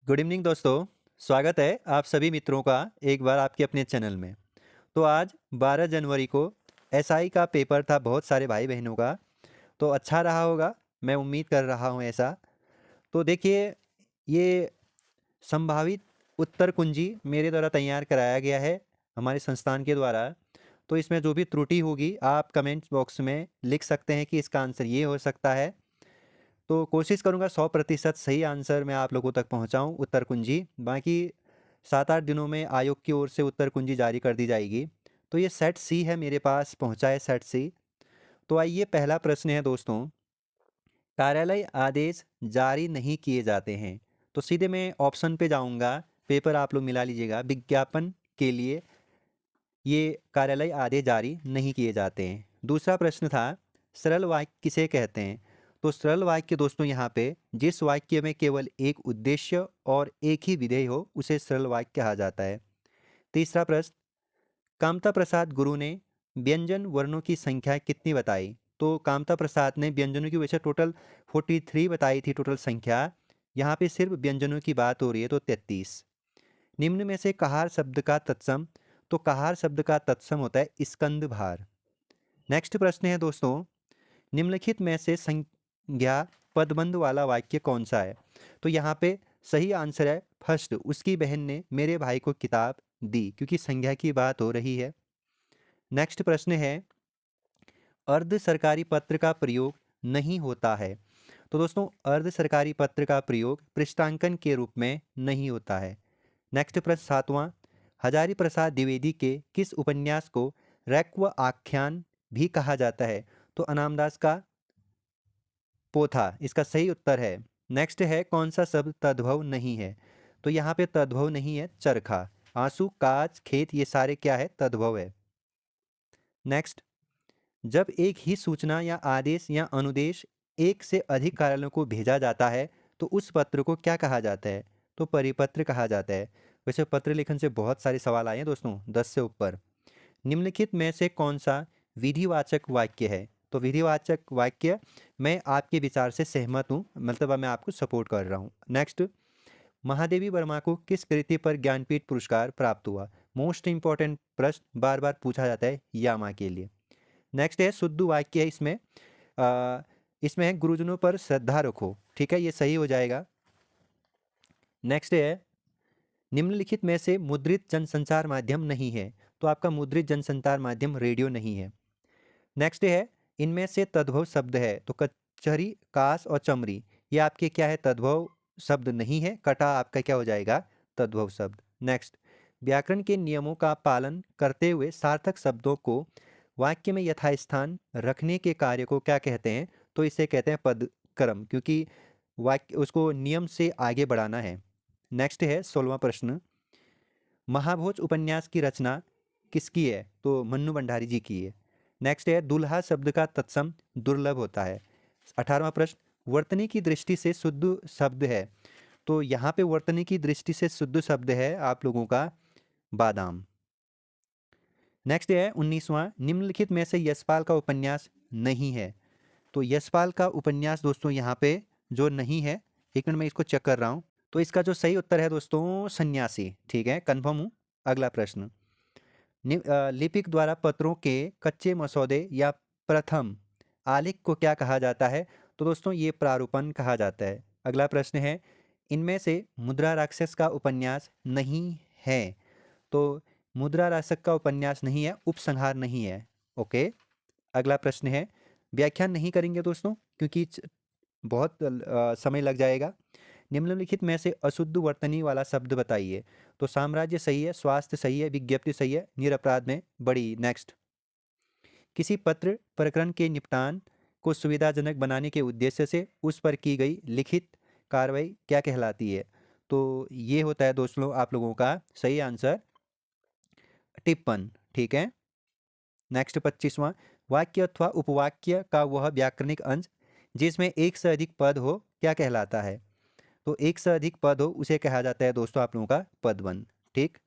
Good evening दोस्तों। स्वागत है आप सभी मित्रों का एक बार आपके अपने चैनल में। तो आज 12 जनवरी को एसआई का पेपर था बहुत सारे भाई बहनों का। तो अच्छा रहा होगा, मैं उम्मीद कर रहा हूँ ऐसा। तो देखिए, ये संभावित उत्तर कुंजी मेरे द्वारा तैयार कराया गया है हमारे संस्थान के द्वारा। तो इसमें जो भी त्रुटि होगी आप कमेंट बॉक्स में लिख सकते हैं कि इसका आंसर ये हो सकता है। तो कोशिश करूँगा 100% सही आंसर मैं आप लोगों तक पहुँचाऊँ उत्तर कुंजी। बाकी 7-8 दिनों में आयोग की ओर से उत्तर कुंजी जारी कर दी जाएगी। तो ये सेट सी है, मेरे पास पहुँचा है सेट सी। तो आइए, पहला प्रश्न है दोस्तों, कार्यालय आदेश जारी नहीं किए जाते हैं। तो सीधे मैं ऑप्शन पे जाऊँगा, पेपर आप लोग मिला लीजिएगा। विज्ञापन के लिए ये कार्यालय आदेश जारी नहीं किए जाते हैं। दूसरा प्रश्न था, सरल वाक्य किसे कहते हैं। तो सरल वाक्य दोस्तों यहाँ पे जिस वाक्य में केवल एक उद्देश्य और एक ही विधेय हो उसे सरल वाक्य कहा जाता है। तीसरा प्रश्न, कामता प्रसाद गुरु ने व्यंजन वर्णों की संख्या कितनी बताई। तो कामता प्रसाद ने व्यंजनों की वैसे टोटल 43 बताई थी टोटल संख्या। यहाँ पे सिर्फ व्यंजनों की बात हो रही है तो 33। निम्न में से कहार शब्द का तत्सम। तो कहार शब्द का तत्सम होता है स्कंद भार। नेक्स्ट प्रश्न है दोस्तों, निम्नलिखित में से संज्ञा पदबंध वाला वाक्य कौन सा है। तो यहाँ पे सही आंसर है फर्स्ट, उसकी बहन ने मेरे भाई को किताब दी, क्योंकि संज्ञा की बात हो रही है। नेक्स्ट प्रश्न है, अर्ध सरकारी पत्र का प्रयोग नहीं होता है। तो दोस्तों, अर्ध सरकारी पत्र का प्रयोग पृष्ठांकन के रूप में नहीं होता है। नेक्स्ट प्रश्न सातवां, हजारी प्रसाद द्विवेदी के किस उपन्यास को रैक्व आख्यान भी कहा जाता है। तो अनामदास का पोथा इसका सही उत्तर है। नेक्स्ट है, कौन सा शब्द तद्भव नहीं है। तो यहाँ पे तद्भव नहीं है चरखा। आंसू, काज, खेत ये सारे क्या है, तद्भव है। नेक्स्ट, जब एक ही सूचना या आदेश या अनुदेश एक से अधिक कार्यालयों को भेजा जाता है तो उस पत्र को क्या कहा जाता है। तो परिपत्र कहा जाता है। वैसे पत्र लेखन से बहुत सारे सवाल आए हैं दोस्तों, 10 से ऊपर। निम्नलिखित में से कौन सा विधिवाचक वाक्य है। तो विधिवाचक वाक्य, मैं आपके विचार से सहमत हूँ, मतलब अब मैं आपको सपोर्ट कर रहा हूँ। नेक्स्ट, महादेवी वर्मा को किस कृति पर ज्ञानपीठ पुरस्कार प्राप्त हुआ। मोस्ट इंपॉर्टेंट प्रश्न बार बार पूछा जाता है यामा के लिए। नेक्स्ट है शुद्ध वाक्य है इसमें, इसमें है गुरुजनों पर श्रद्धा रखो। ठीक है, ये सही हो जाएगा। नेक्स्ट है, निम्नलिखित में से मुद्रित जनसंचार माध्यम नहीं है। तो आपका मुद्रित जनसंचार माध्यम रेडियो नहीं है। नेक्स्ट है, इनमें से तद्भव शब्द है। तो कचहरी, कास और चमरी ये आपके क्या है, तद्भव शब्द नहीं है। कटा आपका क्या हो जाएगा, तद्भव शब्द। नेक्स्ट, व्याकरण के नियमों का पालन करते हुए सार्थक शब्दों को वाक्य में यथास्थान रखने के कार्य को क्या कहते हैं। तो इसे कहते हैं पदक्रम, क्योंकि वाक्य उसको नियम से आगे बढ़ाना है। नेक्स्ट है 16वां प्रश्न, महाभोज उपन्यास की रचना किसकी है। तो मन्नू भंडारी जी की है। नेक्स्ट है, दुल्हा शब्द का तत्सम दुर्लभ होता है। 18वां प्रश्न, वर्तनी की दृष्टि से शुद्ध शब्द है। तो यहाँ पे वर्तनी की दृष्टि से शुद्ध शब्द है आप लोगों का बादाम। नेक्स्ट है 19वां, निम्नलिखित में से यशपाल का उपन्यास नहीं है। तो यशपाल का उपन्यास दोस्तों यहाँ पे जो नहीं है, एक मिनट मैं इसको चेक कर रहा हूँ। तो इसका जो सही उत्तर है दोस्तों सन्यासी। ठीक है, कन्फर्म हूँ। अगला प्रश्न, लिपिक द्वारा पत्रों के कच्चे मसौदे या प्रथम आलेख को क्या कहा जाता है। तो दोस्तों ये प्रारूपण कहा जाता है। अगला प्रश्न है, इनमें से मुद्रा राक्षस का उपन्यास नहीं है। तो मुद्रा राक्षस का उपन्यास नहीं है, उपसंहार नहीं है। ओके। अगला प्रश्न है, व्याख्यान नहीं करेंगे दोस्तों क्योंकि बहुत समय लग जाएगा। निम्नलिखित में से अशुद्ध वर्तनी वाला शब्द बताइए। तो साम्राज्य सही है, स्वास्थ्य सही है, विज्ञप्ति सही है, निरपराध में बड़ी। नेक्स्ट, किसी पत्र प्रकरण के निपटान को सुविधाजनक बनाने के उद्देश्य से उस पर की गई लिखित कार्रवाई क्या कहलाती है। तो ये होता है दोस्तों आप लोगों का सही आंसर टिप्पण। ठीक है। नेक्स्ट 25वां, वाक्य अथवा उपवाक्य का वह व्याकरणिक अंश जिसमें एक से अधिक पद हो क्या कहलाता है। तो एक से अधिक पद हो उसे कहा जाता है दोस्तों आप लोगों का पदबंध। ठीक।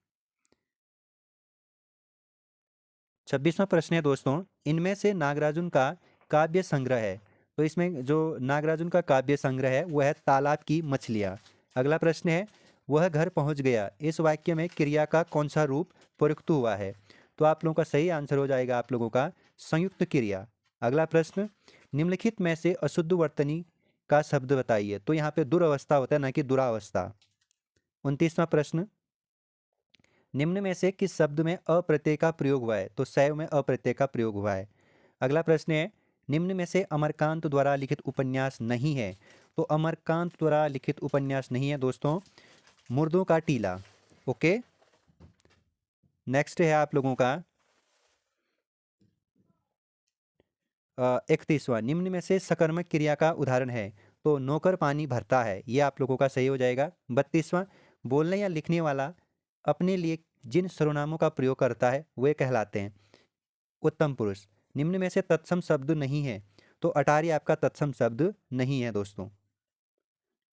26वां प्रश्न है दोस्तों, इनमें से नागराजुन का काव्य संग्रह है। तो इसमें जो नागराजुन का काव्य संग्रह है वह है तालाब की मछलियाँ। अगला प्रश्न है, वह घर पहुंच गया, इस वाक्य में क्रिया का कौन सा रूप प्रयुक्त हुआ है? तो आप लोगों का सही आंसर हो जाएगा आप लोगों का संयुक्त क्रिया। अगला प्रश्न, निम्नलिखित में से अशुद्ध वर्तनी का शब्द बताइए। तो यहाँ पे दुरावस्था होता है, ना कि दुरावस्था। 29वां प्रश्न, निम्न में से किस शब्द में अप्रत्यय का प्रयोग हुआ है? तो शैव में अप्रत्यय का प्रयोग हुआ है। अगला प्रश्न है, निम्न में से अमरकांत द्वारा लिखित उपन्यास नहीं है। तो अमरकांत द्वारा लिखित उपन्यास नहीं है दोस्तों, मुर्दों का टीला। ओके, नेक्स्ट है आप लोगों का 31वां, निम्न में से सकर्मक क्रिया का उदाहरण है। तो नौकर पानी भरता है, ये आप लोगों का सही हो जाएगा। 32वां, बोलने या लिखने वाला अपने लिए जिन सर्वनामों का प्रयोग करता है वे कहलाते हैं उत्तम पुरुष। निम्न में से तत्सम शब्द नहीं है। तो अटारी आपका तत्सम शब्द नहीं है दोस्तों,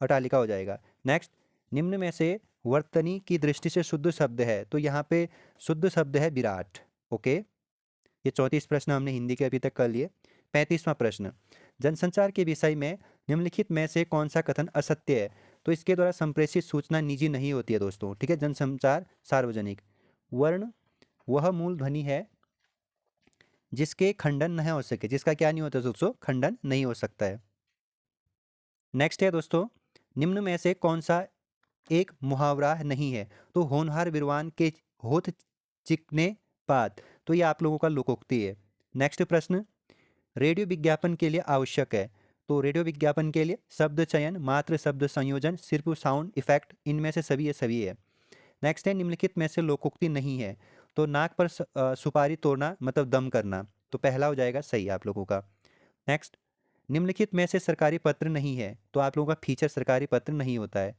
अटालिका हो जाएगा। नेक्स्ट, निम्न में से वर्तनी की दृष्टि से शुद्ध शब्द है। तो यहाँ पे शुद्ध शब्द है विराट। ओके, ये 34 प्रश्न हमने हिंदी के अभी तक कर लिए। 35वां प्रश्न, जनसंचार के विषय में निम्नलिखित में से कौन सा कथन असत्य है? तो इसके द्वारा संप्रेषित सूचना निजी नहीं होती है दोस्तों, ठीक है। जनसंचार सार्वजनिक। वर्ण वह मूल ध्वनि है जिसके खंडन नहीं हो सके, जिसका क्या नहीं होता दोस्तों, खंडन नहीं हो सकता है। नेक्स्ट है दोस्तों, निम्न में से कौन सा एक मुहावरा नहीं है? तो होनहार विद्वान के होठ चिकने पात। तो ये आप लोगों का लोकोक्ति है। नेक्स्ट प्रश्न, रेडियो विज्ञापन के लिए आवश्यक है। तो रेडियो विज्ञापन के लिए शब्द चयन, मात्र शब्द संयोजन, सिर्फ साउंड इफेक्ट, इनमें से सभी ये सभी है। नेक्स्ट है, निम्नलिखित में से लोकोक्ति नहीं है। तो नाक पर सुपारी तोड़ना मतलब दम करना। तो पहला हो जाएगा सही आप लोगों का। नेक्स्ट, निम्नलिखित में से सरकारी पत्र नहीं है। तो आप लोगों का फीचर सरकारी पत्र नहीं होता है।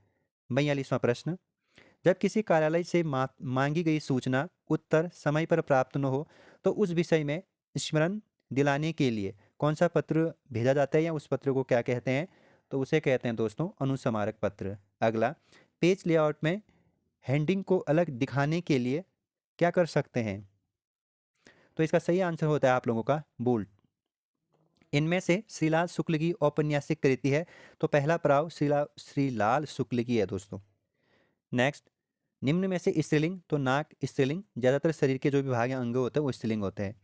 42वां प्रश्न, जब किसी कार्यालय से मांगी गई सूचना उत्तर समय पर प्राप्त न हो तो उस विषय में स्मरण दिलाने के लिए कौन सा पत्र भेजा जाता है या उस पत्र को क्या कहते हैं? तो उसे कहते हैं दोस्तों अनुस्मारक पत्र। अगला, पेज लेआउट में हेडिंग को अलग दिखाने के लिए क्या कर सकते हैं? तो इसका सही आंसर होता है आप लोगों का बोल्ड। इनमें से श्रीलाल शुक्ल की औपन्यासिक कृति है। तो पहला पड़ाव श्रीलाल शुक्ल की है दोस्तों। नेक्स्ट, निम्न में से स्त्रीलिंग, तो नाक स्त्रीलिंग, ज़्यादातर शरीर के जो भी भाग या अंग होते हैं वो स्त्रीलिंग होते हैं।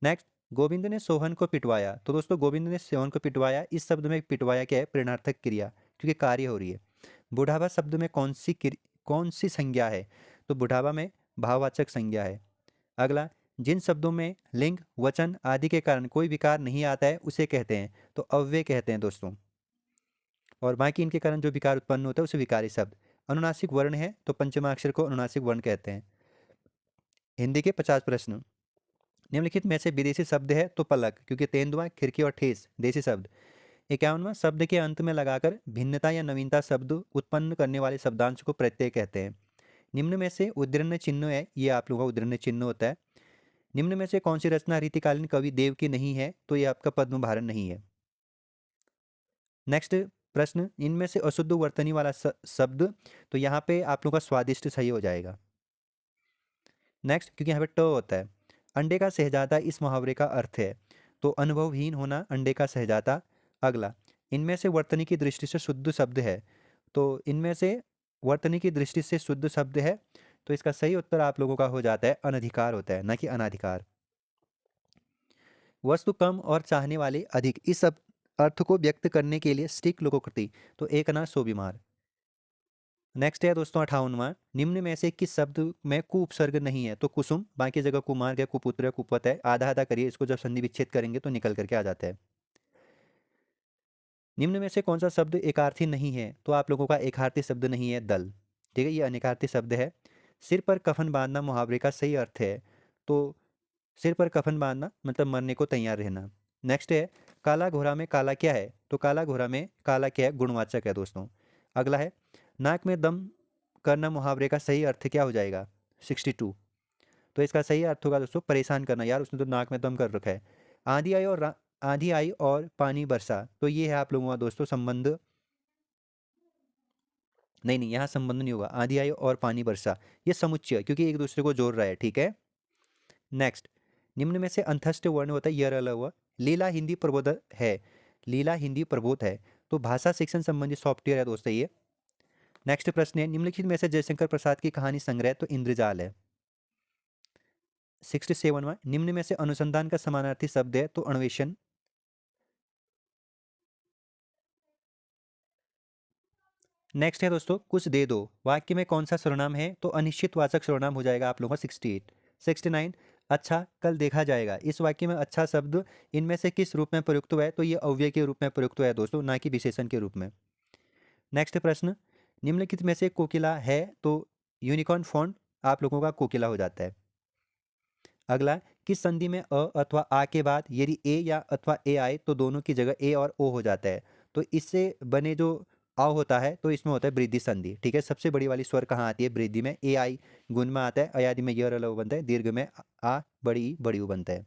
नेक्स्ट, गोविंद ने सोहन को पिटवाया। तो दोस्तों गोविंद ने सोहन को पिटवाया, इस शब्द में पिटवाया क्या है? प्रेरणार्थक क्रिया, क्योंकि कार्य हो रही है। बुढ़ावा शब्द में कौन सी संज्ञा है? तो बुढ़ावा में भाववाचक संज्ञा है। अगला, जिन शब्दों में लिंग वचन आदि के कारण कोई विकार नहीं आता है उसे कहते हैं तो अव्यय कहते हैं दोस्तों, और बाकी इनके कारण जो विकार उत्पन्न होता है उसे विकारी शब्द। अनुनासिक वर्ण है तो पंचमाक्षर को अनुनासिक वर्ण कहते हैं। हिंदी के 50 प्रश्न, निम्नलिखित में से विदेशी शब्द है तो पलक, क्योंकि तेंदुआ खिड़की और ठेस देशी शब्द। 51वां, शब्द के अंत में लगाकर भिन्नता या नवीनता शब्द उत्पन्न करने वाले शब्दांश को प्रत्यय कहते हैं। निम्न में से उद्धरण चिन्ह है, ये आप लोगों का उद्धरण चिन्ह होता है। निम्न में से कौन सी रचना रीतिकालीन कवि देव की नहीं है? तो ये आपका पद्म भारत नहीं है। नेक्स्ट प्रश्न, इनमें से अशुद्ध वर्तनी वाला शब्द, तो यहाँ पे आप लोगों का स्वादिष्ट सही हो जाएगा। नेक्स्ट, क्योंकि यहाँ पे ट होता है। अंडे का शहजादा इस मुहावरे का अर्थ है, तो अनुभवहीन होना अंडे का शहजादा। अगला, इनमें से वर्तनी की दृष्टि से शुद्ध शब्द है। तो इनमें से वर्तनी की दृष्टि से शुद्ध शब्द है, तो इसका सही उत्तर आप लोगों का हो जाता है अनधिकार होता है, ना कि अनाधिकार। वस्तु कम और चाहने वाले अधिक, इस सब अर्थ को व्यक्त करने के लिए स्टिक लोकोक्ति, तो एक ना सो बीमार। नेक्स्ट है दोस्तों 58वां, निम्न में से किस शब्द में कु उपसर्ग नहीं है? तो कुसुम, बाकी जगह कुमार है, कुपुत्र है, कुपवत है। आधा आधा करिए इसको, जब संधि विच्छेद करेंगे तो निकल करके आ जाता है। निम्न में से कौन सा शब्द एकार्थी नहीं है? तो आप लोगों का एकार्थी शब्द नहीं है दल, ठीक है, ये अनेकार्थी शब्द है। सिर पर कफन बांधना मुहावरे का सही अर्थ है, तो सिर पर कफन बांधना मतलब मरने को तैयार रहना। नेक्स्ट है, काला घोड़ा में काला क्या है? तो काला घोड़ा में काला क्या है? गुणवाचक है दोस्तों। अगला है, नाक में दम करना मुहावरे का सही अर्थ क्या हो जाएगा? 62। तो इसका सही अर्थ होगा दोस्तों परेशान करना, यार उसने तो नाक में दम कर रखा है। आंधी आई और पानी बरसा, तो ये है आप लोगों का दोस्तों संबंध। नहीं नहीं, यहाँ संबंध नहीं होगा, आंधी आई और पानी बरसा ये समुच्चय, क्योंकि एक दूसरे को जोड़ रहा है, ठीक है। नेक्स्ट, निम्न में से अंतस्थ वर्ण होता है यर अलग हुआ। लीला हिंदी प्रबोध है, लीला हिंदी प्रबोध है, तो भाषा शिक्षण संबंधी सॉफ्टवेयर है दोस्तों ये। नेक्स्ट प्रश्न है, निम्नलिखित में से जयशंकर प्रसाद की कहानी संग्रह तो इंद्रजाल है। 67वां, निम्न में से अनुसंधान का समानार्थी शब्द है तो अन्वेषण। नेक्स्ट है दोस्तों, कुछ दे दो, वाक्य में कौन सा सर्वनाम है तो अनिश्चित वाचक सर्वनाम हो जाएगा आप लोगों का 68। 69, अच्छा कल देखा जाएगा, इस वाक्य में अच्छा शब्द इनमें से किस रूप में प्रयुक्त हुआ है तो ये अव्यय के रूप में प्रयुक्त हुआ है दोस्तों, ना कि विशेषण के रूप में। नेक्स्ट प्रश्न, निम्नलिखित में से कोकिला है तो यूनिकॉर्न फॉन्ट आप लोगों का कोकिला हो जाता है। अगला, किस संधि में अ अथवा आ के बाद यदि ए या अथवा ए आए तो दोनों की जगह ए और ओ हो जाता है, तो इससे बने जो आ होता है तो इसमें होता है वृद्धि संधि। ठीक है, सबसे बड़ी वाली स्वर कहाँ आती है, वृद्धि में। ए आई गुण में आता है, अयादि में य रल बनता है, दीर्घ में आ बड़ी ई बड़ी ऊ बनता है।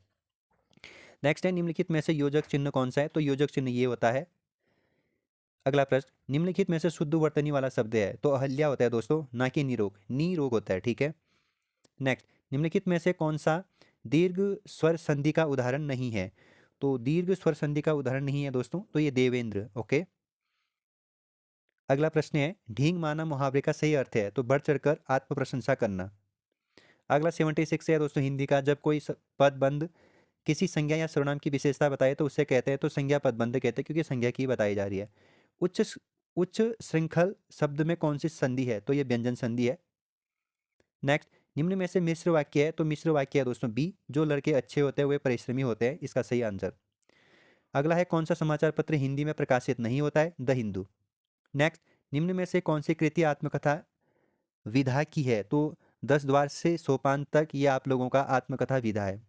नेक्स्ट है, निम्नलिखित में से योजक चिन्ह कौन सा है तो योजक चिन्ह ये होता है। अगला प्रश्न, निम्नलिखित में से शुद्ध वर्तनी वाला शब्द है तो अहल्या होता है दोस्तों, ना कि निरोग, नी रोग होता है। ठीक है। नेक्स्ट, निम्नलिखित में से कौन सा दीर्घ स्वर संधि का उदाहरण नहीं है तो दीर्घ स्वर संधि का उदाहरण नहीं है दोस्तों, तो ये देवेंद्र। ओके। अगला प्रश्न है, ढींग माना मुहावरे का सही अर्थ है तो बढ़ चढ़कर आत्म प्रशंसा करना। अगला 76 है दोस्तों, हिंदी का, जब कोई पदबंध किसी संज्ञा या सर्वनाम की विशेषता बताए तो उसे कहते हैं तो संज्ञा पदबंध कहते हैं, क्योंकि संज्ञा की बताई जा रही है। उच्च उच्च श्रृंखल शब्द में कौन सी संधि है तो ये व्यंजन संधि है। नेक्स्ट, निम्न में से मिश्र वाक्य है तो मिश्र वाक्य है दोस्तों बी, जो लड़के अच्छे होते हैं वे परिश्रमी होते हैं, इसका सही आंसर। अगला है, कौन सा समाचार पत्र हिंदी में प्रकाशित नहीं होता है, द हिंदू। नेक्स्ट, निम्न में से कौन सी कृति आत्मकथा विधा की है तो 10 द्वार से सोपान तक ये आप लोगों का आत्मकथा विधा है।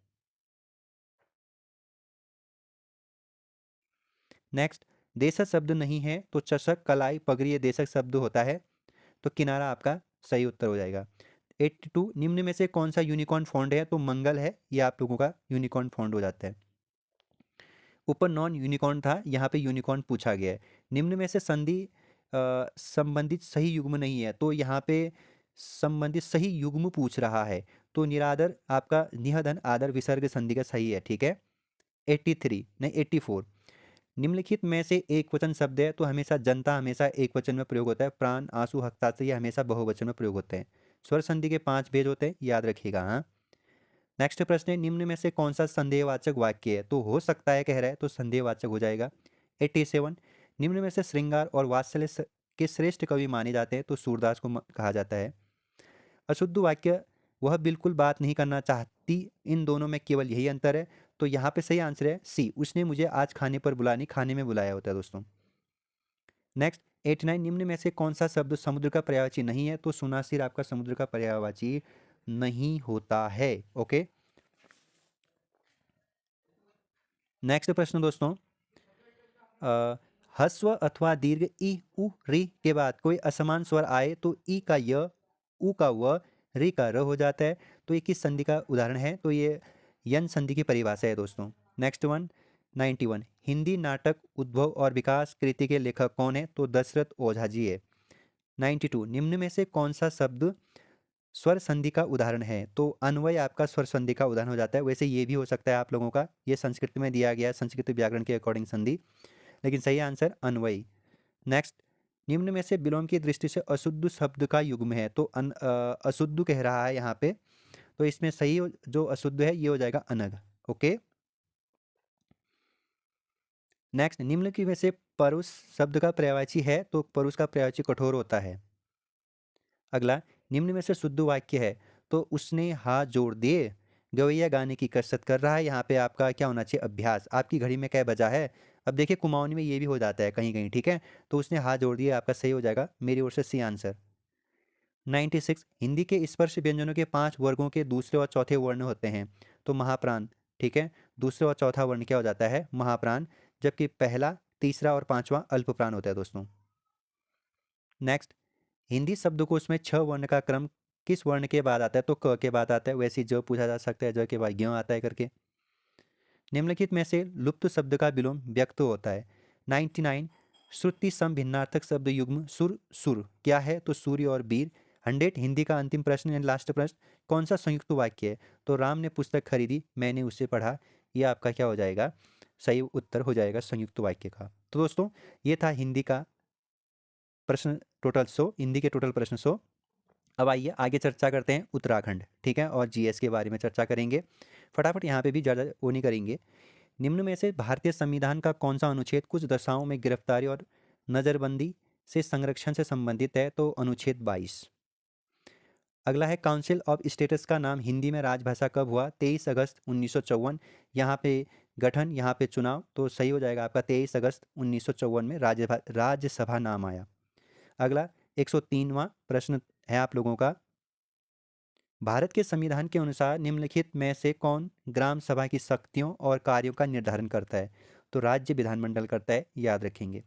नेक्स्ट, देशज शब्द नहीं है तो चषक कलाई पगड़ी ये देशक शब्द होता है, तो किनारा आपका सही उत्तर हो जाएगा। 82, निम्न में से कौन सा यूनिकॉर्न फॉन्ट है तो मंगल है, ये आप लोगों का यूनिकॉर्न फॉन्ट हो जाता है। ऊपर नॉन यूनिकॉर्न था, यहाँ पे यूनिकॉर्न पूछा गया है। निम्न में से संधि संबंधित सही युग्म नहीं है तो यहाँ पे संबंधित सही युग्म पूछ रहा है, तो निरादर आपका निहधन आदर विसर्ग संधि का सही है। ठीक है। 83 नहीं 84, निम्नलिखित में से एक वचन शब्द है तो हमेशा जनता हमेशा एक वचन में प्रयोग होता है, प्राण आंसू हस्ताक्षर ये हमेशा बहुवचन में प्रयोग होते हैं। स्वर संधि के 5 भेद होते हैं, याद रखिएगा। हाँ। नेक्स्ट प्रश्न है, निम्न में से कौन सा संदेहवाचक वाक्य है तो हो सकता है कह रहा है तो संदेहवाचक हो जाएगा। 87, निम्न में से श्रृंगार और वात्सल्य के श्रेष्ठ कवि माने जाते हैं तो सूरदास को कहा जाता है। अशुद्ध वाक्य, वह बिल्कुल बात नहीं करना चाहती, इन दोनों में केवल यही अंतर है, तो यहाँ पे सही आंसर है सी, उसने मुझे आज खाने पर बुलानी, खाने में बुलाया होता है दोस्तों। नेक्स्ट 89, निम्न में से कौन सा शब्द समुद्र का पर्यायवाची नहीं है तो सुनासिर आपका समुद्र का पर्यायवाची नहीं होता है। ओके। नेक्स्ट प्रश्न दोस्तों, ह्रस्व अथवा दीर्घ ई उ री के बाद कोई असमान स्वर आए तो ई का य, उ का व, री का र हो जाता है, तो ये किस संधि का उदाहरण है तो ये यन संधि की परिभाषा है दोस्तों। नेक्स्ट वन 91, हिंदी नाटक उद्भव और विकास कृति के लेखक कौन है तो दशरथ ओझा जी है। 92, निम्न में से कौन सा शब्द स्वर संधि का उदाहरण है तो अन्वय आपका स्वर संधि का उदाहरण हो जाता है, वैसे ये भी हो सकता है आप लोगों का, ये संस्कृत में दिया गया है संस्कृत व्याकरण के अकॉर्डिंग संधि, लेकिन सही आंसर अन्वयी। नेक्स्ट, निम्न में से विलोम की दृष्टि से अशुद्ध शब्द का युग्म है तो अशुद्ध कह रहा है यहाँ पे, तो इसमें सही जो अशुद्ध है ये हो जाएगा अनग। ओके। नेक्स्ट, निम्न की में से परुष शब्द का पर्यायवाची है तो परुष का पर्यायवाची कठोर होता है। अगला, निम्न में से शुद्ध वाक्य है तो उसने हाथ जोड़ दिए, गवैया गाने की कसरत कर रहा है, यहाँ पे आपका क्या होना चाहिए अभ्यास, आपकी घड़ी में क्या बजा है। अब देखिए कुमाऊनी में ये भी हो जाता है कहीं कहीं। ठीक है, तो उसने हाथ जोड़ दिए आपका सही हो जाएगा मेरी ओर से सी आंसर। 96, हिंदी के स्पर्श व्यंजनों के 5 वर्गों के दूसरे और चौथे वर्ण होते हैं तो महाप्राण। ठीक है, दूसरा और चौथा वर्ण क्या हो जाता है महाप्राण, जबकि पहला तीसरा और पांचवा अल्पप्राण होता है दोस्तों। नेक्स्ट, हिंदी शब्दकोश में 6 वर्ण का क्रम किस वर्ण के बाद आता है तो क के बाद आता है, वैसे ही ज पूछा जा सकता है, ज के बाद ज्ञ आता है करके। निम्नलिखित में से लुप्त शब्द का विलोम व्यक्त होता है। 99, श्रुति सम भिन्नार्थक शब्द युग्म सुर सुर क्या है तो सूर्य और वीर। 100, हिंदी का अंतिम प्रश्न यानी लास्ट प्रश्न, कौन सा संयुक्त वाक्य है तो राम ने पुस्तक खरीदी मैंने उसे पढ़ा, यह आपका क्या हो जाएगा सही उत्तर हो जाएगा संयुक्त वाक्य का। तो दोस्तों ये था हिंदी का प्रश्न टोटल 100, हिंदी के टोटल प्रश्न 100। अब आइए आगे चर्चा करते हैं उत्तराखंड, ठीक है, और जीएस के बारे में चर्चा करेंगे। फटाफट यहाँ पे भी ज़्यादा वो नहीं करेंगे। निम्न में से भारतीय संविधान का कौन सा अनुच्छेद कुछ दशाओं में गिरफ्तारी और नज़रबंदी से संरक्षण से संबंधित है? तो अनुच्छेद 22। अगला है काउंसिल ऑफ स्टेट्स का नाम हिंदी में राजभाषा कब हुआ? 23 अगस्त 1954। यहाँ पे गठन, यहाँ पे चुनाव, तो सही हो जाएगा आपका 23 अगस्त 1954 में राज्यसभा नाम आया। अगला 103वां प्रश्न है आप लोगों का, भारत के संविधान के अनुसार निम्नलिखित में से कौन ग्राम सभा की शक्तियों और कार्यों का निर्धारण करता है? तो राज्य विधानमंडल करता है, याद रखेंगे।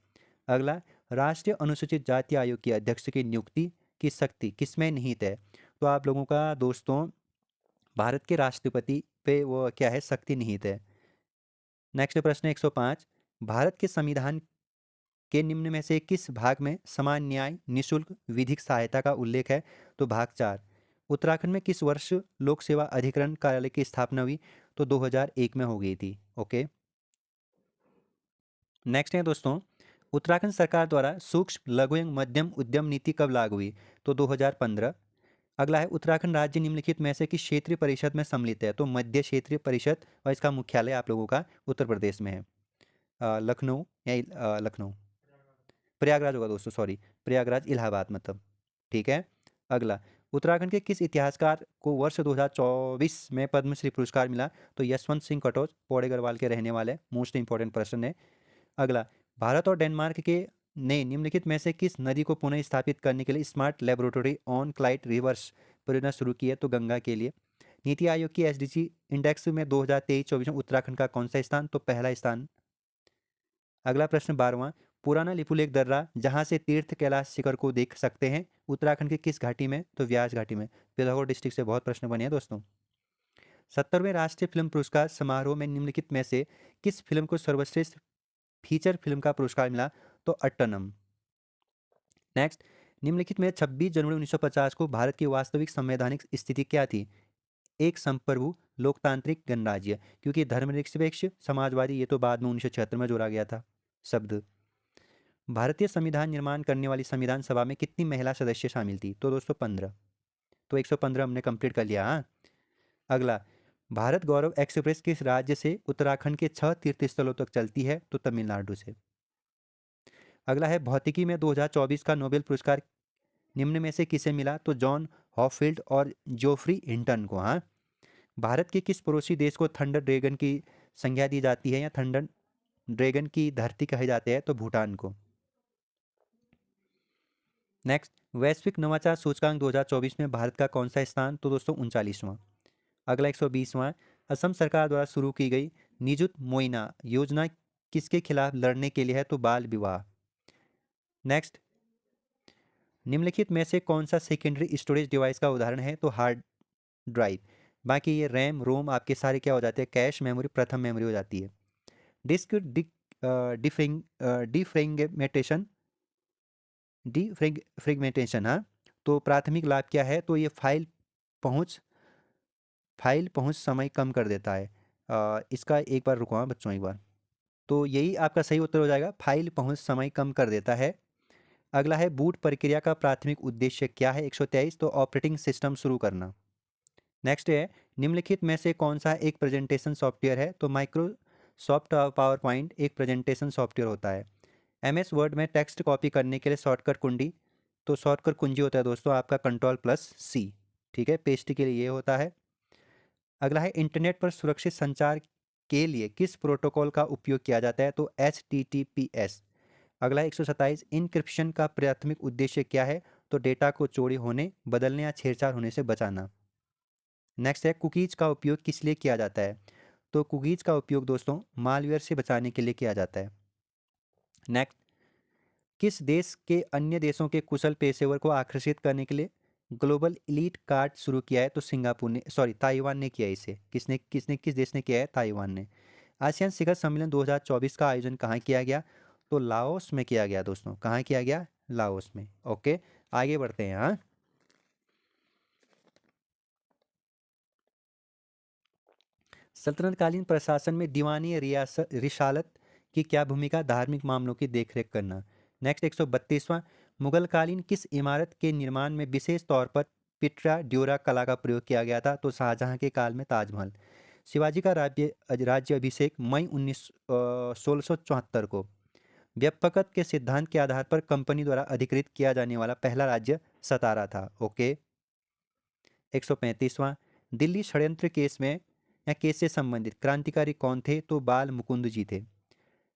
अगला, राष्ट्रीय अनुसूचित जाति आयोग की अध्यक्ष की नियुक्ति की शक्ति किसमें निहित है? तो आप लोगों का दोस्तों भारत के राष्ट्रपति पे वो क्या है, शक्ति निहित है। नेक्स्ट प्रश्न 105, भारत के संविधान के निम्न में से किस भाग में समान न्याय निशुल्क विधिक सहायता का उल्लेख है? तो भाग 4। उत्तराखंड में किस वर्ष लोक सेवा अधिकरण कार्यालय की स्थापना हुई? तो 2001 में हो गई थी। ओके, नेक्स्ट है दोस्तों, उत्तराखंड सरकार द्वारा सूक्ष्म लघु एवं मध्यम उद्यम नीति कब लागू हुई? तो 2015। अगला है, उत्तराखंड राज्य निम्नलिखित में से किस क्षेत्रीय परिषद में सम्मिलित है? तो मध्य क्षेत्रीय परिषद, और इसका मुख्यालय आप लोगों का उत्तर प्रदेश में है, लखनऊ या लखनऊ, प्रयागराज होगा दोस्तों, सॉरी, प्रयागराज इलाहाबाद मतलब, ठीक है। अगला, उत्तराखंड के किस इतिहासकार को वर्ष 2024 में पद्मश्री पुरस्कार मिला? तो यशवंत सिंह कटोच, पौड़े गढ़वाल के रहने वाले, मोस्ट इंपॉर्टेंट प्रश्न है। अगला, भारत और डेनमार्क के ने निम्नलिखित में से किस नदी को पुनः स्थापित करने के लिए smart laboratory on client reverse परियोजना शुरू की है? तो गंगा के लिए। नीति आयोग की एसडीजी इंडेक्स में 2023-24 में उत्तराखंड का कौन सा स्थान? तो पहला स्थान। अगला प्रश्न 12वां, पुराना लिपुलेख दर्रा जहां से तीर्थ कैलाश शिखर को देख सकते हैं, उत्तराखंड की किस घाटी में? तो व्यास घाटी में। पिथौरागढ़ डिस्ट्रिक्ट से बहुत प्रश्न बने हैं दोस्तों। 70वें राष्ट्रीय फिल्म पुरस्कार समारोह में निम्नलिखित में से किस फिल्म को सर्वश्रेष्ठ फीचर फिल्म का पुरस्कार मिला? तो अट्टनम। नेक्स्ट, निम्नलिखित में 26 जनवरी 1950 को भारत की वास्तविक संवैधानिक स्थिति क्या थी? एक संप्रभु लोकतांत्रिक गणराज्य, क्योंकि धर्मनिरपेक्ष समाजवादी ये तो बाद में 1976 में जोड़ा गया था शब्द। भारतीय संविधान निर्माण करने वाली संविधान सभा में कितनी महिला सदस्य शामिल थी? तो दोस्तों 15। तो 115 हमने कंप्लीट कर लिया। हाँ, अगला, भारत गौरव एक्सप्रेस किस राज्य से उत्तराखंड के 6 तीर्थ स्थलों तक चलती है? तो तमिलनाडु से। अगला है, भौतिकी में 2024 का नोबेल पुरस्कार निम्न में से किसे मिला? तो जॉन हॉफील्ड और जोफ्री हिंटन को। हाँ, भारत के किस पड़ोसी देश को थंडर ड्रैगन की संज्ञा दी जाती है या थंडर ड्रैगन की धरती कहे जाते हैं? तो भूटान को। नेक्स्ट, वैश्विक नवाचार सूचकांक 2024 में भारत का कौन सा स्थान? तो दोस्तों 39वां। अगला 120वां, असम सरकार द्वारा शुरू की गई निजुत मोइना योजना किसके खिलाफ लड़ने के लिए है? तो बाल विवाह। नेक्स्ट, निम्नलिखित में से कौन सा सेकेंडरी स्टोरेज डिवाइस का उदाहरण है? तो हार्ड ड्राइव। बाकी ये रैम रोम आपके सारे क्या हो जाते हैं? कैश मेमोरी, प्रथम मेमोरी हो जाती है। डिस्क डिफ्रेगमेंटेशन, डिफ्रेगमेंटेशन, हाँ, तो प्राथमिक लाभ क्या है? तो ये फाइल पहुंच समय कम कर देता है। इसका एक बार रुको हाँ बच्चों, एक बार, तो यही आपका सही उत्तर हो जाएगा, फाइल पहुंच समय कम कर देता है। अगला है, बूट प्रक्रिया का प्राथमिक उद्देश्य क्या है? 123, तो ऑपरेटिंग सिस्टम शुरू करना। नेक्स्ट है, निम्नलिखित में से कौन सा एक प्रेजेंटेशन सॉफ्टवेयर है? तो माइक्रोसॉफ्ट पावर पॉइंट एक प्रेजेंटेशन सॉफ्टवेयर होता है। एमएस वर्ड में टेक्स्ट कॉपी करने के लिए शॉर्टकट कुंडी, तो शॉर्टकट कुंजी होता है दोस्तों आपका कंट्रोल+C, ठीक है, पेस्ट के लिए ये होता है। अगला है, इंटरनेट पर सुरक्षित संचार के लिए किस प्रोटोकॉल का उपयोग किया जाता है? तो HTTPS। अगला है 127, इनक्रिप्शन का प्राथमिक उद्देश्य क्या है? तो डेटा को चोरी होने, बदलने या छेड़छाड़ होने से बचाना। नेक्स्ट है, कुकीज का उपयोग किस लिए किया जाता है? तो कुकीज का उपयोग दोस्तों मालवेयर से बचाने के लिए किया जाता है। नेक्स्ट, किस देश के अन्य देशों के कुशल पेशेवर को आकर्षित करने के लिए ग्लोबल इलीट कार्ड शुरू किया है? तो सिंगापुर ने, सॉरी, ताइवान ने किया इसे। किसने किसने किस देश ने किया है? ताइवान ने। आसियान शिखर सम्मेलन 2024 का आयोजन कहाँ किया गया? तो लाओस में किया गया दोस्तों। कहाँ किया गया? लाओस में। ओके, आगे बढ़ते हैं। हाँ, सल्तनतकालीन प्रशासन में दीवानी रियासत रिसालत की क्या भूमिका? धार्मिक मामलों की देखरेख करना। नेक्स्ट 132वां, मुगलकालीन किस इमारत के निर्माण में विशेष तौर पर पिट्रा ड्योरा कला का प्रयोग किया गया था? तो शाहजहां के काल में ताजमहल। शिवाजी का राज्य अभिषेक मई 1674 को। व्यपकत के सिद्धांत के आधार पर कंपनी द्वारा अधिकृत किया जाने वाला पहला राज्य सतारा था। ओके। 135वां, दिल्ली षड्यंत्र केस में या केस से संबंधित क्रांतिकारी कौन थे? तो बाल मुकुंद जी थे।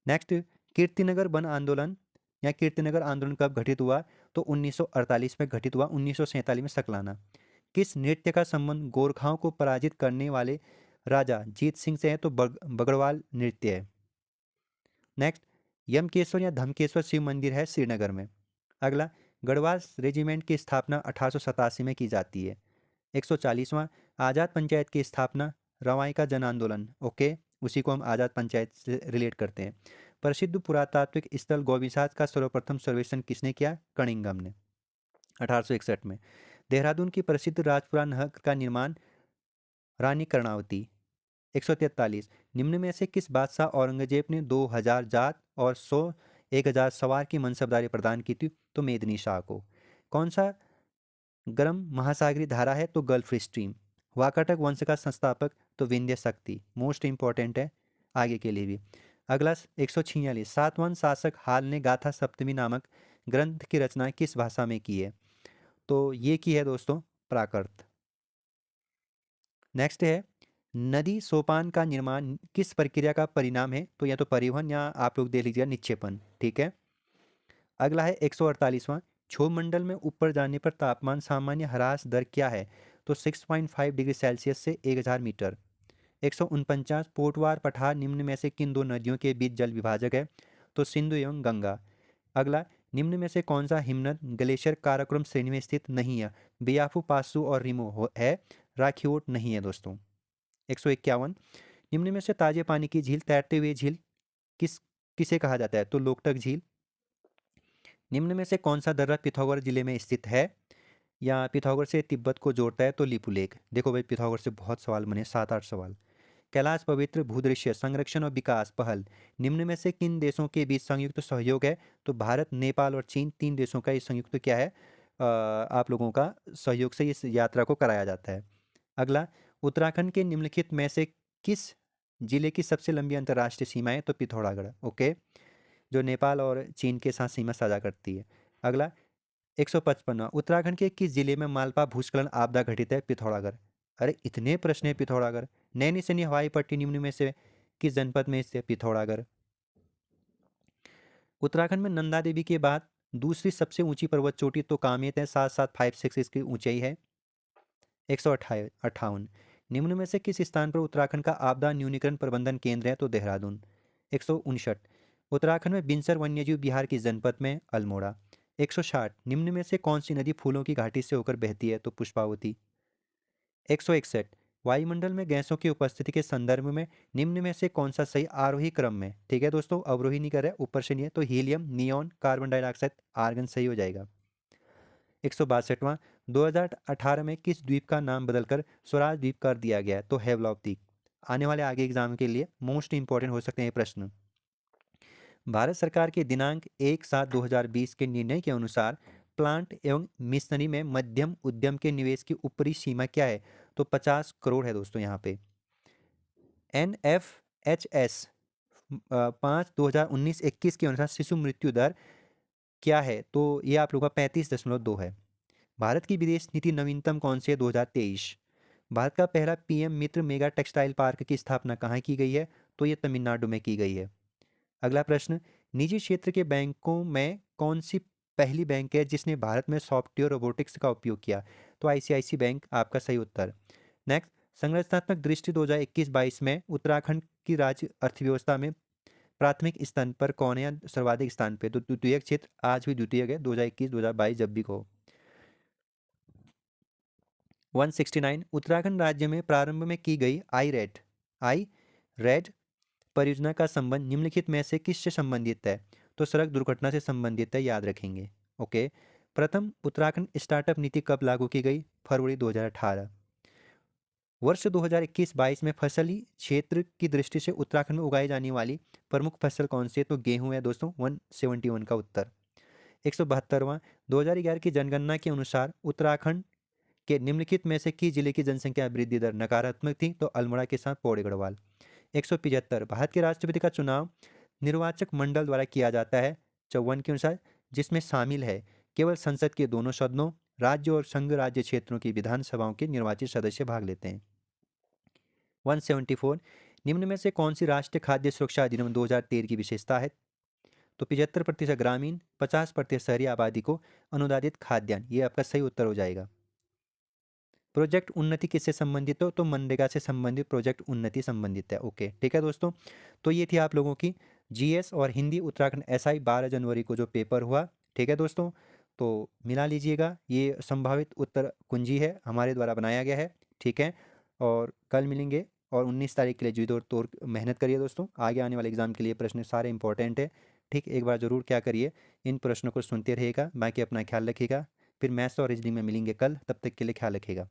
नेक्स्ट, कीर्तिनगर वन आंदोलन या कीर्तिनगर आंदोलन कब घटित हुआ? तो 1948 में घटित हुआ। 1947 में सकलाना। किस नृत्य का संबंध गोरखाओं को पराजित करने वाले राजा जीत सिंह से है? तो बगड़वाल नृत्य है। नेक्स्ट, यमकेश्वर या धमकेश्वर शिव मंदिर है श्रीनगर में। अगला, गढ़वाल रेजिमेंट की स्थापना 1887 में की जाती है। 140वां, आज़ाद पंचायत की स्थापना रवाई का जन आंदोलन। ओके, उसी को हम आज़ाद पंचायत से रिलेट करते हैं। प्रसिद्ध पुरातात्विक स्थल गोविंदसाज का सर्वप्रथम सर्वेक्षण किसने किया? कनिंघम ने 1861 में। देहरादून की प्रसिद्ध राजपुरा नहर का निर्माण रानी कर्णावती। 143, निम्न में से किस बादशाह औरंगजेब ने 2000 जात और 1000 सवार की मनसबदारी प्रदान की थी? तो मेदिनी शाह को। कौन सा गर्म महासागरीय धारा है? तो गल्फ स्ट्रीम। वाकाटक वंश का संस्थापक? तो विंध्य शक्ति। मोस्ट इंपॉर्टेंट है आगे के लिए भी। अगला 146, सातवाहन शासक हाल ने गाथा सप्तमी नामक ग्रंथ की रचना किस भाषा में की है? तो ये की है दोस्तों प्राकृत। नेक्स्ट है, नदी सोपान का निर्माण किस प्रक्रिया का परिणाम है? तो या तो परिवहन या आप लोग दे लीजिएगा निक्षेपण। ठीक है। अगला है 148वां, क्षोभ मंडल में ऊपर जाने पर तापमान सामान्य ह्रास दर क्या है? तो 6.5 डिग्री सेल्सियस से 1000 मीटर। 149, पोटवार पठार निम्न में से किन दो नदियों के बीच जल विभाजक है? तो सिंधु एवं गंगा। अगला, निम्न में से कौन सा हिमनद ग्लेशियर काराकोरम श्रेणी में स्थित नहीं है? बियाफू, पासू और रिमो है, राखीवोट नहीं है दोस्तों। 151, निम्न में से ताजे पानी की झील, तैरते हुए झील किसे कहा जाता है? तो लोकटक झील। निम्न में से कौन सा दर्रा पिथौरागढ़ जिले में स्थित है या पिथौरागढ़ से तिब्बत को जोड़ता है? तो लिपुलेख। देखो भाई, पिथौरागढ़ से बहुत सवाल बने, 7-8 सवाल। कैलाश पवित्र भूदृश्य संरक्षण और विकास पहल निम्न में से किन देशों के बीच संयुक्त सहयोग है? तो भारत, नेपाल और चीन, 3 देशों का ये संयुक्त क्या है? आप लोगों का सहयोग से इस यात्रा को कराया जाता है। अगला, उत्तराखंड के निम्नलिखित में से किस जिले की सबसे लंबी अंतर्राष्ट्रीय सीमा है? तो पिथौरागढ़। ओके, जो नेपाल और चीन के साथ सीमा साझा करती है। अगला 155, उत्तराखंड के किस जिले में मालपा भूस्खलन आपदा घटित है? पिथौरागढ़। अरे इतने प्रश्न है पिथौरागढ़। नैनी सैनी हवाई पट्टी निम्न में से किस जनपद में स्थित है? पिथौरागढ़। उत्तराखंड में नंदा देवी के बाद दूसरी सबसे ऊंची पर्वत चोटी तो कामेत है, 7756 इसकी ऊंचाई है। 158, निम्न में से किस स्थान पर उत्तराखंड का आपदा न्यूनीकरण प्रबंधन केंद्र है? तो देहरादून। 159, उत्तराखंड में बिनसर वन्यजीव बिहार की जनपद में? अल्मोड़ा। 160, निम्न में से कौन सी नदी फूलों की घाटी से होकर बहती है? तो पुष्पावती। 161, वायुमंडल में गैसों की उपस्थिति के संदर्भ में निम्न में से कौन सा सही आरोही क्रम में? ठीक है दोस्तों, अवरोही नहीं कर रहे, ऊपर से नहीं है। तो helium, neon, carbon dioxide, argon सही हो जाएगा। 162वां, 2018 में किस द्वीप का नाम बदलकर स्वराज द्वीप कर दिया गया? तो हेवलॉक द्वीप। आने वाले आगे एग्जाम के लिए मोस्ट इंपॉर्टेंट हो सकते हैं ये प्रश्न। भारत सरकार के दिनांक 1/7/2020 के निर्णय के अनुसार प्लांट एवं मिशनरी में मध्यम उद्यम के निवेश की ऊपरी सीमा क्या है? तो 50 करोड़ है दोस्तों यहाँ पे। NFHS 5/2019-21 के अनुसार शिशु मृत्यु दर क्या है? तो ये आप लोगों का 35.2 है। भारत की विदेश नीति नवीनतम कौन सी है? 2023। भारत का पहला PM मित्र मेगा टेक्सटाइल पार्क की स्थापना कहाँ की गई है? तो ये तमिलनाडु में की गई है। अगला प्रश्न, निजी क्षेत्र के बैंकों में कौन सी पहली बैंक है जिसने भारत में सॉफ्टवेयर रोबोटिक्स का उपयोग किया? तो ICICI बैंक आपका सही उत्तर। नेक्स्ट, संरचनात्मक दृष्टि 2021-22 में उत्तराखंड की राज्य अर्थव्यवस्था में प्राथमिक स्थान पर कौन है या सर्वाधिक स्थान पे? तो द्वितीयक क्षेत्र आज भी द्वितीयक है, 2021-2022 जब भी हो। 169, उत्तराखंड राज्य में प्रारंभ में की गई आई रेड परियोजना का संबंध निम्नलिखित में से किससे संबंधित है? तो सड़क दुर्घटना से संबंधित है, याद रखेंगे। ओके, प्रथम उत्तराखंड स्टार्टअप नीति कब लागू की गई? फरवरी 2018। वर्ष 2021-22 में फसली क्षेत्र की दृष्टि से उत्तराखंड में उगाई जाने वाली प्रमुख फसल कौन सी है? तो गेहूं है दोस्तों, 171 का उत्तर। 172वां, 2011 की जनगणना के अनुसार उत्तराखंड के निम्नलिखित में से किस जिले की जनसंख्या वृद्धि दर नकारात्मक थी? तो अल्मोड़ा के साथ पौड़ी गढ़वाल। 175, भारत के राष्ट्रपति का चुनाव निर्वाचक मंडल द्वारा किया जाता है 54 के अनुसार, जिसमें शामिल है केवल संसद के दोनों सदनों, राज्य और संघ राज्य क्षेत्रों की विधानसभाओं के निर्वाचित सदस्य भाग लेते हैं। 174, निम्न में से कौन सी राष्ट्रीय खाद्य सुरक्षा अधिनियम 2013 की विशेषता है? तो 75% ग्रामीण, 50% शहरी आबादी को अनुदानित खाद्यान्न, ये आपका सही उत्तर हो जाएगा। प्रोजेक्ट उन्नति किससे संबंधित हो? तो मनरेगा से संबंधित प्रोजेक्ट उन्नति संबंधित है। ओके, ठीक है दोस्तों, तो ये थी आप लोगों की जीएस और हिंदी उत्तराखंड एसआई 12 जनवरी को जो पेपर हुआ। ठीक है दोस्तों, तो मिला लीजिएगा, ये संभावित उत्तर कुंजी है, हमारे द्वारा बनाया गया है। ठीक है, और कल मिलेंगे और 19 तारीख के लिए जी तोड़ मेहनत करिए दोस्तों, आगे आने वाले एग्जाम के लिए प्रश्न सारे इंपॉर्टेंट है। ठीक, एक बार ज़रूर क्या करिए, इन प्रश्नों को सुनते रहिएगा, बाकी अपना ख्याल रखिएगा। फिर मैथ्स और रीजनिंग में मिलेंगे कल, तब तक के लिए ख्याल रखिएगा।